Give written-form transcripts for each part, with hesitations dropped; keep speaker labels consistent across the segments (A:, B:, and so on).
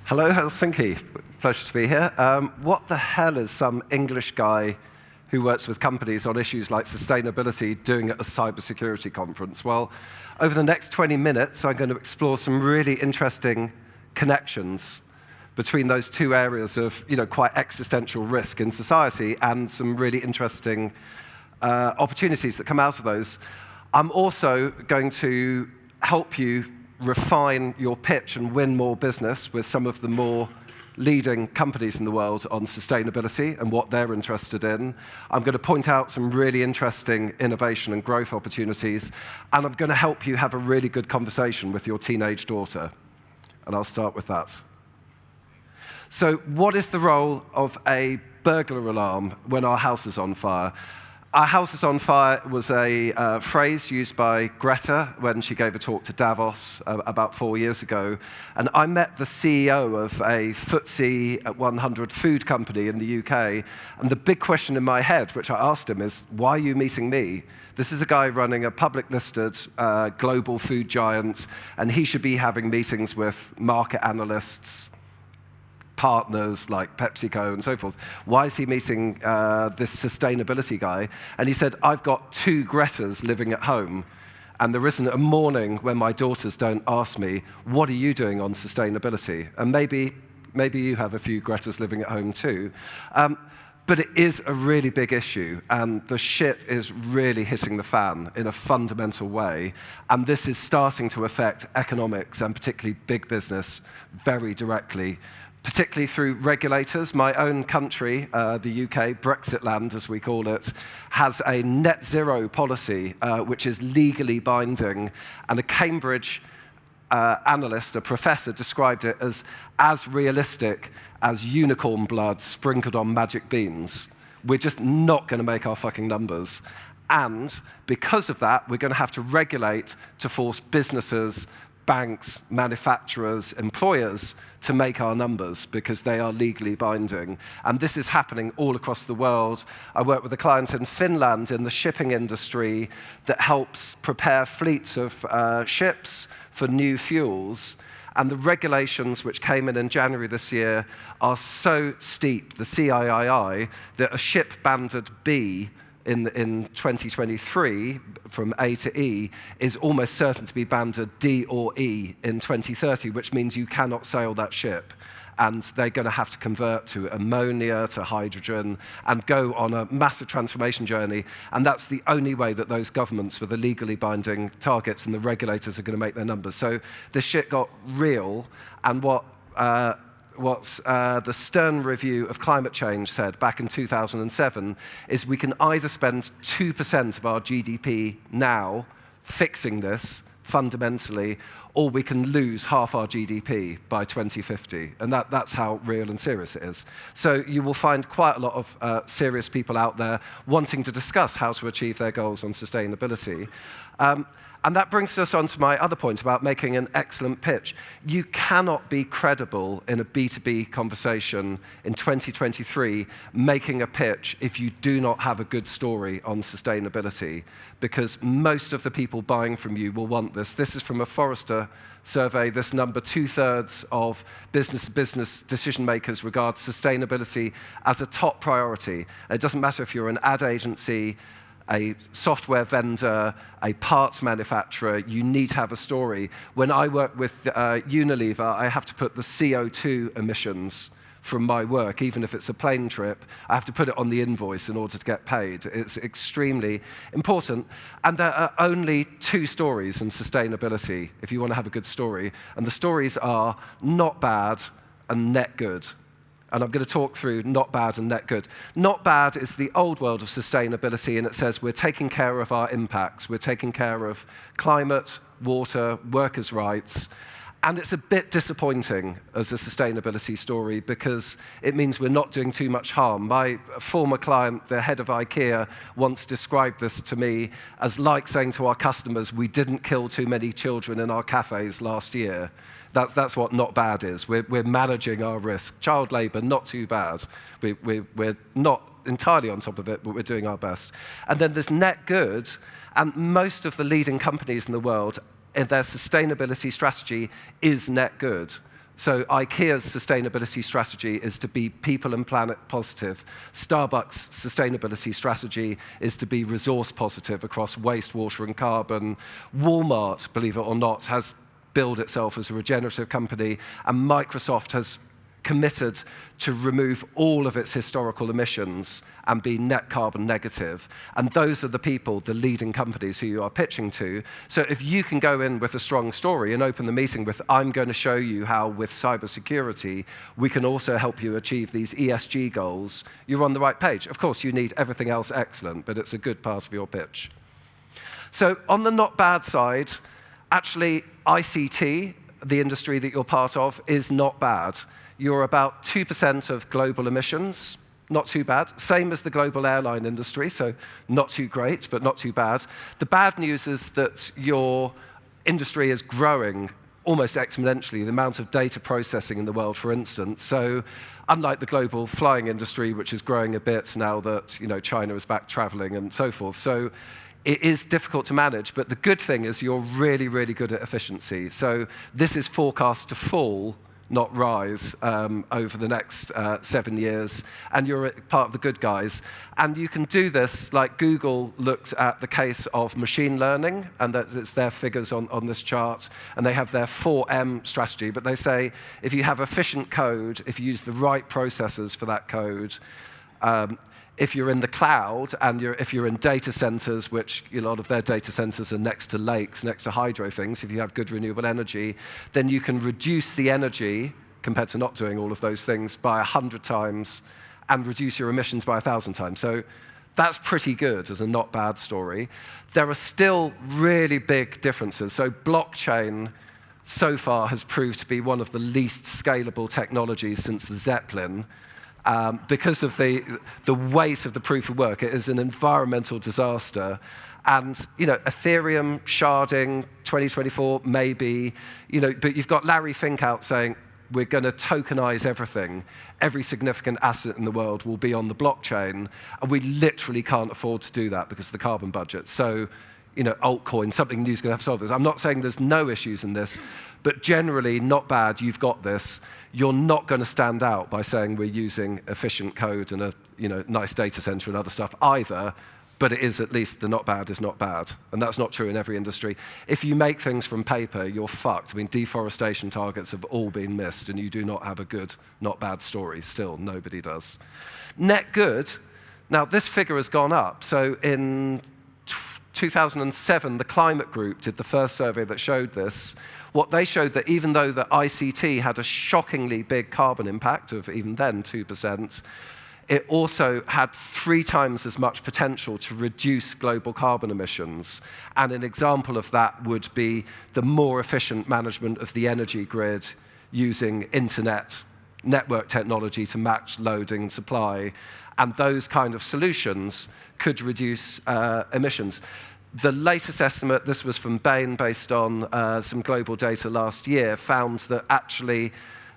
A: Hello, Helsinki. Pleasure to be here. What the hell is some English guy who works with companies on issues like sustainability doing at a cybersecurity conference? Well, over the next 20 minutes, I'm going to explore some really interesting connections between those two areas of, quite existential risk in society and some really interesting opportunities that come out of those. I'm also going to help you refine your pitch and win more business with some of the more leading companies in the world on sustainability and what they're interested in. I'm going to point out some really interesting innovation and growth opportunities, and I'm going to help you have a really good conversation with your teenage daughter. And I'll start with that. So what is the role of a burglar alarm when our house is on fire? Our house is on fire was a phrase used by Greta when she gave a talk to Davos about 4 years ago. And I met the CEO of a FTSE 100 food company in the UK. And the big question in my head, which I asked him, is, why are you meeting me? This is a guy running a public-listed global food giant, and he should be having meetings with market analysts, partners like PepsiCo and so forth. Why is he meeting this sustainability guy? And he said, I've got 2 Gretas living at home, and there isn't a morning when my daughters don't ask me, what are you doing on sustainability? And maybe you have a few Gretas living at home too. But it is a really big issue, and the shit is really hitting the fan in a fundamental way, and this is starting to affect economics, and particularly big business, very directly, particularly through regulators. My own country, the UK, Brexit land as we call it, has a net zero policy which is legally binding, and a Cambridge analyst, a professor, described it as realistic as unicorn blood sprinkled on magic beans. We're just not going to make our fucking numbers. And because of that, we're going to have to regulate to force businesses, banks, manufacturers, employers to make our numbers because they are legally binding. And this is happening all across the world. I work with a client in Finland in the shipping industry that helps prepare fleets of ships for new fuels. And the regulations which came in January this year are so steep, the CII, that a ship banded B in 2023, from A to E, is almost certain to be banded D or E in 2030, which means you cannot sail that ship. And they're going to have to convert to ammonia, to hydrogen, and go on a massive transformation journey. And that's the only way that those governments with the legally binding targets and the regulators are going to make their numbers. So this shit got real, and what the Stern Review of Climate Change said back in 2007 is we can either spend 2% of our GDP now fixing this fundamentally, or we can lose half our GDP by 2050. And that's how real and serious it is. So you will find quite a lot of serious people out there wanting to discuss how to achieve their goals on sustainability. And that brings us on to my other point about making an excellent pitch. You cannot be credible in a B2B conversation in 2023 making a pitch if you do not have a good story on sustainability, because most of the people buying from you will want this. This is from a Forrester survey. This number, 2/3 of business-to-business decision makers regard sustainability as a top priority. It doesn't matter if you're an ad agency, a software vendor, a parts manufacturer, you need to have a story. When I work with Unilever, I have to put the CO2 emissions from my work, even if it's a plane trip, I have to put it on the invoice in order to get paid. It's extremely important. And there are only 2 stories in sustainability if you want to have a good story. And the stories are not bad and net good. And I'm going to talk through not bad and net good. Not bad is the old world of sustainability, and it says we're taking care of our impacts. We're taking care of climate, water, workers' rights. And it's a bit disappointing as a sustainability story because it means we're not doing too much harm. My former client, the head of IKEA, once described this to me as like saying to our customers, we didn't kill too many children in our cafes last year. That's what not bad is. We're managing our risk. Child labour, not too bad. We're not entirely on top of it, but we're doing our best. And then there's net good, and most of the leading companies in the world, their sustainability strategy is net good. So IKEA's sustainability strategy is to be people and planet positive. Starbucks' sustainability strategy is to be resource positive across waste, water, and carbon. Walmart, believe it or not, has billed itself as a regenerative company, and Microsoft has committed to remove all of its historical emissions and be net carbon negative. And those are the people, the leading companies who you are pitching to. So if you can go in with a strong story and open the meeting with, I'm going to show you how with cybersecurity, we can also help you achieve these ESG goals, you're on the right page. Of course, you need everything else excellent, but it's a good part of your pitch. So on the not bad side, actually, ICT, the industry that you're part of, is not bad. You're about 2% of global emissions, not too bad. Same as the global airline industry, so not too great, but not too bad. The bad news is that your industry is growing almost exponentially, the amount of data processing in the world, for instance. So unlike the global flying industry, which is growing a bit now that China is back traveling and so forth. So it is difficult to manage, but the good thing is you're really, really good at efficiency. So this is forecast to fall, not rise, over the next 7 years, and you're part of the good guys. And you can do this, like Google looked at the case of machine learning, and it's their figures on this chart, and they have their 4M strategy, but they say if you have efficient code, if you use the right processors for that code, if you're in the cloud and if you're in data centers, which a lot of their data centers are next to lakes, next to hydro things, if you have good renewable energy, then you can reduce the energy, compared to not doing all of those things, by 100 times and reduce your emissions by 1,000 times. So that's pretty good as a not bad story. There are still really big differences. So blockchain so far has proved to be one of the least scalable technologies since the Zeppelin. Because of the weight of the proof of work. It is an environmental disaster. And Ethereum sharding 2024 maybe, but you've got Larry Fink out saying we're going to tokenize everything. Every significant asset in the world will be on the blockchain, and we literally can't afford to do that because of the carbon budget. So altcoin, something new is going to have to solve this. I'm not saying there's no issues in this, but generally, not bad, you've got this. You're not going to stand out by saying we're using efficient code and a nice data center and other stuff either, but it is at least the not bad is not bad. And that's not true in every industry. If you make things from paper, you're fucked. I mean, deforestation targets have all been missed, and you do not have a good, not bad story. Still, nobody does. Net good, now this figure has gone up. So in 2007, the Climate Group did the first survey that showed this. What they showed that even though the ICT had a shockingly big carbon impact of even then 2%, it also had 3 times as much potential to reduce global carbon emissions. And an example of that would be the more efficient management of the energy grid using internet network technology to match loading and supply. And those kind of solutions could reduce emissions. The latest estimate, this was from Bain based on some global data last year, found that actually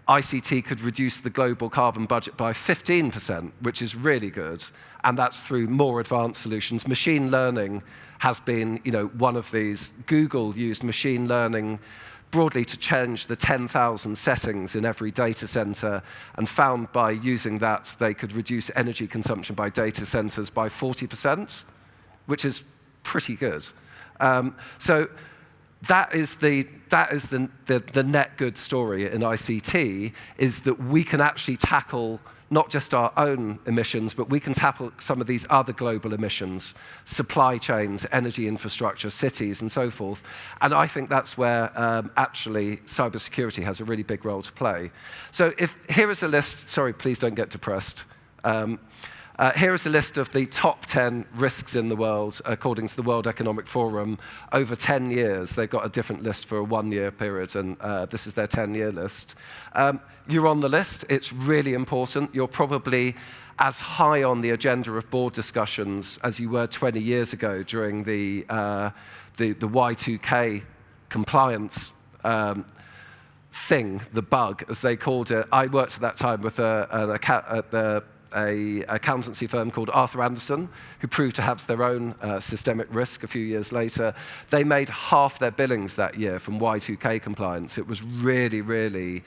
A: ICT could reduce the global carbon budget by 15%, which is really good, and that's through more advanced solutions. Machine learning has been one of these. Google used machine learning broadly to change the 10,000 settings in every data center, and found by using that they could reduce energy consumption by data centers by 40%, which is pretty good. So that is the net good story in ICT, is that we can actually tackle not just our own emissions, but we can tackle some of these other global emissions, supply chains, energy infrastructure, cities, and so forth. And I think that's where actually cybersecurity has a really big role to play. So here is a list, sorry, please don't get depressed. Here is a list of the top 10 risks in the world, according to the World Economic Forum, over 10 years. They've got a different list for a 1-year period, and this is their 10-year list. You're on the list. It's really important. You're probably as high on the agenda of board discussions as you were 20 years ago during the Y2K compliance thing, the bug, as they called it. I worked at that time with a accountancy firm called Arthur Andersen, who proved to have their own systemic risk a few years later. They made half their billings that year from Y2K compliance. It was really, really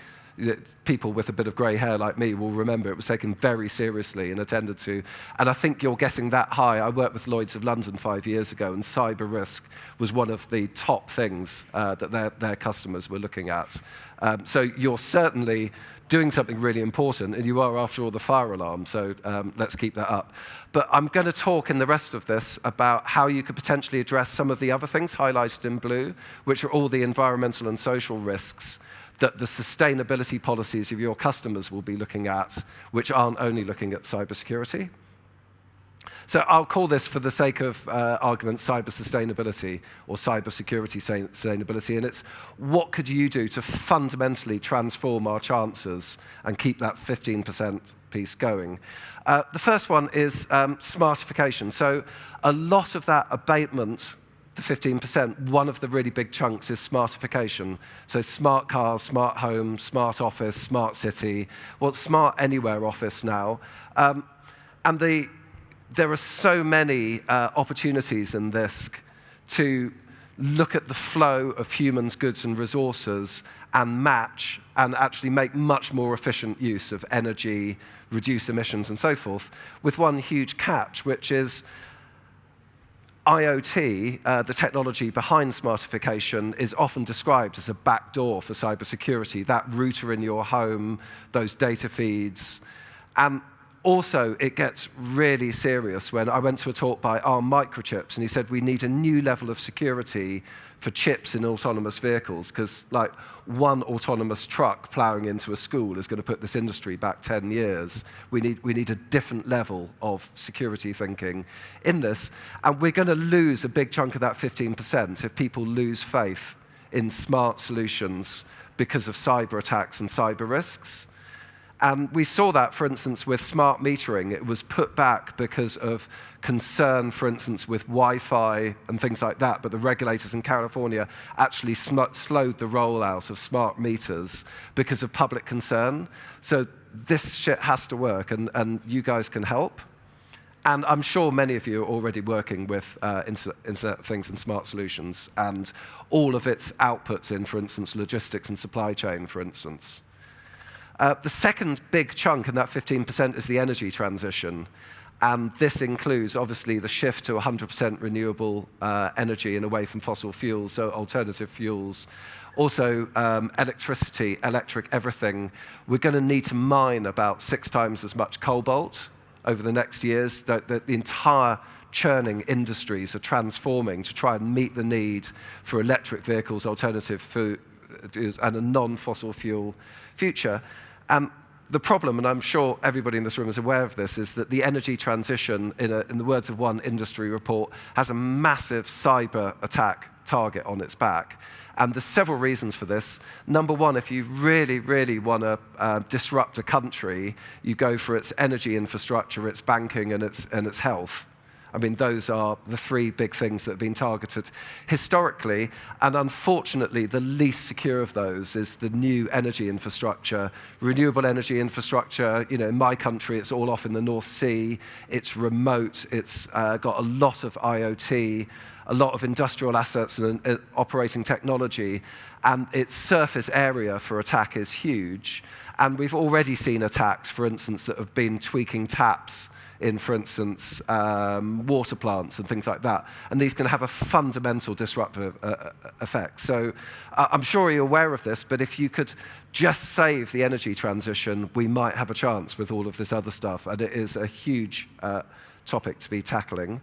A: People with a bit of grey hair like me will remember it was taken very seriously and attended to. And I think you're getting that high. I worked with Lloyd's of London 5 years ago, and cyber risk was one of the top things that their customers were looking at. So you're certainly doing something really important, and you are, after all, the fire alarm, so let's keep that up. But I'm going to talk in the rest of this about how you could potentially address some of the other things highlighted in blue, which are all the environmental and social risks that the sustainability policies of your customers will be looking at, which aren't only looking at cybersecurity. So I'll call this, for the sake of argument, cyber sustainability or cybersecurity sustainability, and it's what could you do to fundamentally transform our chances and keep that 15% piece going. The first one is smartification. So a lot of that abatement, the 15%, one of the really big chunks is smartification. So smart cars, smart home, smart office, smart city, well, smart anywhere office now. There are so many opportunities in this to look at the flow of humans, goods, and resources and match and actually make much more efficient use of energy, reduce emissions, and so forth, with one huge catch, which is IoT, the technology behind smartification, is often described as a backdoor for cybersecurity, that router in your home, those data feeds. And also, it gets really serious when I went to a talk by Arm Microchips, and he said we need a new level of security for chips in autonomous vehicles, because like one autonomous truck plowing into a school is going to put this industry back 10 years. We need a different level of security thinking in this, and we're going to lose a big chunk of that 15% if people lose faith in smart solutions because of cyber attacks and cyber risks. And we saw that, for instance, with smart metering. It was put back because of concern, for instance, with Wi-Fi and things like that, but the regulators in California actually slowed the rollout of smart meters because of public concern. So this shit has to work, and you guys can help. And I'm sure many of you are already working with Internet of Things and smart solutions, and all of its outputs in, for instance, logistics and supply chain, for instance. The second big chunk in that 15% is the energy transition. And this includes, obviously, the shift to 100% renewable energy and away from fossil fuels, so alternative fuels. Also, electricity, electric everything. We're going to need to mine about 6 times as much cobalt over the next years. The entire churning industries are transforming to try and meet the need for electric vehicles, alternative fuels, and a non-fossil fuel future. And the problem, and I'm sure everybody in this room is aware of this, is that the energy transition, in the words of one industry report, has a massive cyber attack target on its back. And there's several reasons for this. Number one, if you really, really want to disrupt a country, you go for its energy infrastructure, its banking, and its health. I mean, those are the 3 big things that have been targeted historically, and unfortunately, the least secure of those is the new energy infrastructure. Renewable energy infrastructure, in my country, it's all off in the North Sea. It's remote. It's got a lot of IoT, a lot of industrial assets and operating technology, and its surface area for attack is huge. And we've already seen attacks, for instance, that have been tweaking taps in, for instance, water plants and things like that. And these can have a fundamental disruptive effect. So I'm sure you're aware of this, but if you could just save the energy transition, we might have a chance with all of this other stuff. And it is a huge topic to be tackling.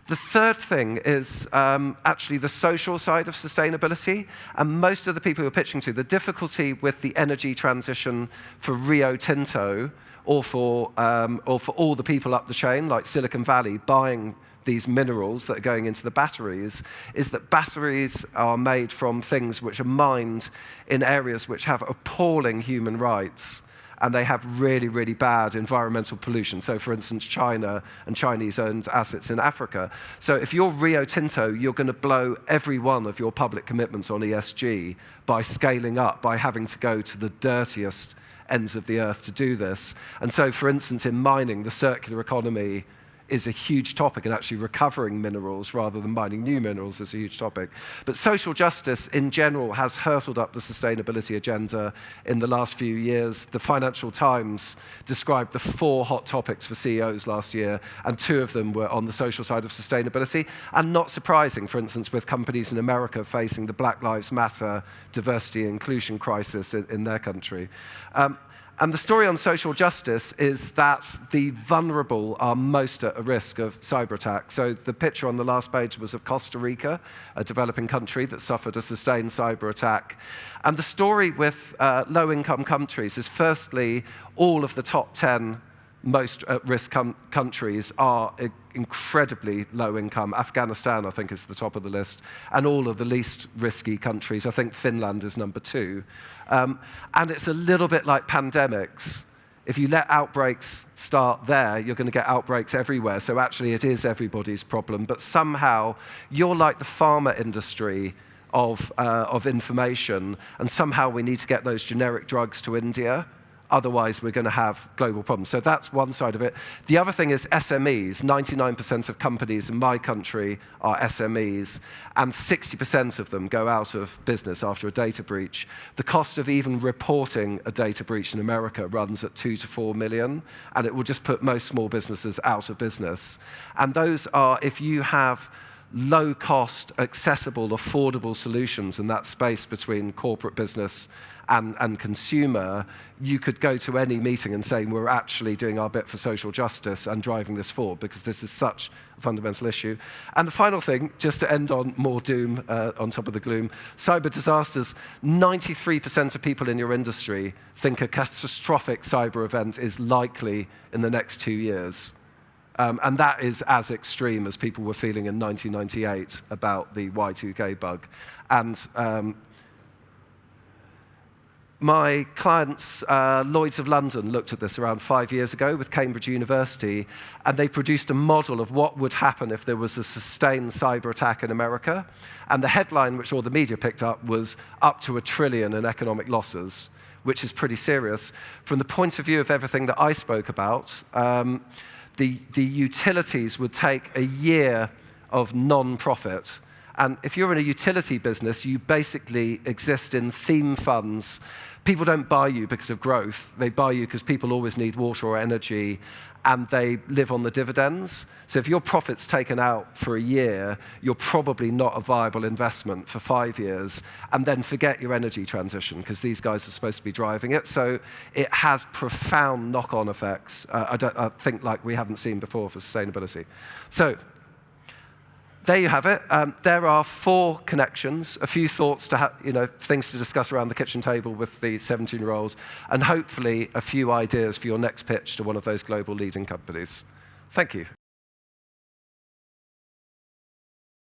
A: The third thing is actually the social side of sustainability. And most of the people who are pitching to, the difficulty with the energy transition for Rio Tinto or for all the people up the chain, like Silicon Valley, buying these minerals that are going into the batteries, is that batteries are made from things which are mined in areas which have appalling human rights, and they have really, really bad environmental pollution. So, for instance, China and Chinese-owned assets in Africa. So if you're Rio Tinto, you're going to blow every one of your public commitments on ESG by scaling up, by having to go to the dirtiest ends of the earth to do this. And so, for instance, in mining, the circular economy is a huge topic, and actually recovering minerals rather than mining new minerals is a huge topic. But social justice in general has hurtled up the sustainability agenda in the last few years. The Financial Times described the 4 hot topics for CEOs last year, and 2 of them were on the social side of sustainability. And not surprising, for instance, with companies in America facing the Black Lives Matter diversity and inclusion crisis in their country. And the story on social justice is that the vulnerable are most at a risk of cyber attack. So the picture on the last page was of Costa Rica, a developing country that suffered a sustained cyber attack. And the story with low-income countries is, firstly, all of the top 10 most at-risk countries are incredibly low income. Afghanistan, I think, is the top of the list. And all of the least risky countries, I think Finland is number 2. And it's a little bit like pandemics. If you let outbreaks start there, you're going to get outbreaks everywhere. So actually, it is everybody's problem. But somehow, you're like the pharma industry of information, and somehow we need to get those generic drugs to India. Otherwise, we're going to have global problems. So that's one side of it. The other thing is SMEs. 99% of companies in my country are SMEs, and 60% of them go out of business after a data breach. The cost of even reporting a data breach in America runs at 2 to 4 million, and it will just put most small businesses out of business. And those are, if you have low-cost, accessible, affordable solutions in that space between corporate business and consumer, you could go to any meeting and say, we're actually doing our bit for social justice and driving this forward, because this is such a fundamental issue. And the final thing, just to end on more doom on top of the gloom, cyber disasters. 93% of people in your industry think a catastrophic cyber event is likely in the next 2 years. And that is as extreme as people were feeling in 1998 about the Y2K bug. And my clients, Lloyd's of London, looked at this around 5 years ago with Cambridge University, and they produced a model of what would happen if there was a sustained cyber attack in America. And the headline, which all the media picked up, was up to $1 trillion in economic losses, which is pretty serious. From the point of view of everything that I spoke about, the utilities would take a year of non-profit. And if you're in a utility business, you basically exist in theme funds. People don't buy you because of growth. They buy you because people always need water or energy, and they live on the dividends. So if your profit's taken out for a year, you're probably not a viable investment for 5 years. And then forget your energy transition, because these guys are supposed to be driving it. So it has profound knock-on effects, I think, like we haven't seen before for sustainability. So there you have it. There are 4 connections, a few thoughts to things to discuss around the kitchen table with the 17-year-olds, and hopefully a few ideas for your next pitch to one of those global leading companies. Thank you.